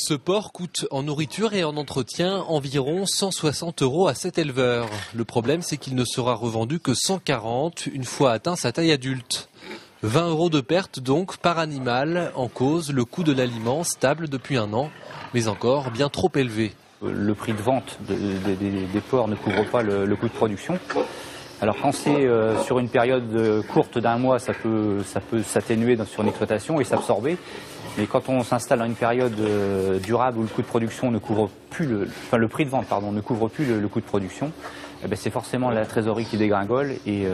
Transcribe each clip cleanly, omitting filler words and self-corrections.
Ce porc coûte en nourriture et en entretien environ 160 € à cet éleveur. Le problème, c'est qu'il ne sera revendu que 140 une fois atteint sa taille adulte. 20 € de perte donc par animal, en cause le coût de l'aliment stable depuis un an, mais encore bien trop élevé. Le prix de vente des porcs ne couvre pas le coût de production. Alors quand c'est sur une période courte d'un mois, ça peut s'atténuer sur une exploitation et s'absorber. Mais quand on s'installe dans une période durable où le coût de production ne couvre plus le prix de vente ne couvre plus le coût de production, eh bien c'est forcément la trésorerie qui dégringole et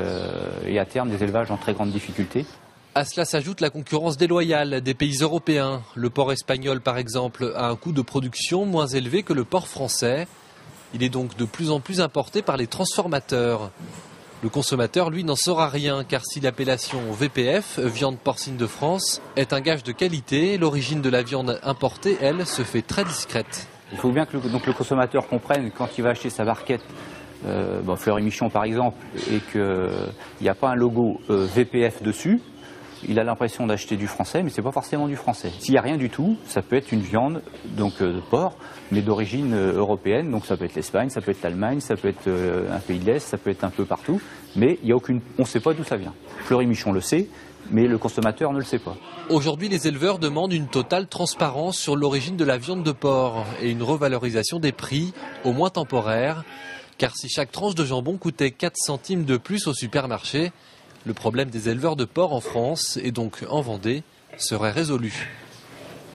à terme des élevages en très grande difficulté. À cela s'ajoute la concurrence déloyale des pays européens. Le porc espagnol, par exemple, a un coût de production moins élevé que le porc français. Il est donc de plus en plus importé par les transformateurs. Le consommateur, lui, n'en saura rien, car si l'appellation VPF, viande porcine de France, est un gage de qualité, l'origine de la viande importée, elle, se fait très discrète. Il faut bien que le consommateur comprenne quand il va acheter sa barquette, Fleury-Michon par exemple, et qu'il n'y a pas un logo VPF dessus, il a l'impression d'acheter du français, mais ce n'est pas forcément du français. S'il n'y a rien du tout, ça peut être une viande de porc, mais d'origine européenne, donc ça peut être l'Espagne, ça peut être l'Allemagne, ça peut être un pays de l'Est, ça peut être un peu partout, mais on ne sait pas d'où ça vient. Fleury-Michon le sait, mais le consommateur ne le sait pas. Aujourd'hui, les éleveurs demandent une totale transparence sur l'origine de la viande de porc et une revalorisation des prix, au moins temporaire, car si chaque tranche de jambon coûtait 4 centimes de plus au supermarché, le problème des éleveurs de porc en France, et donc en Vendée, serait résolu.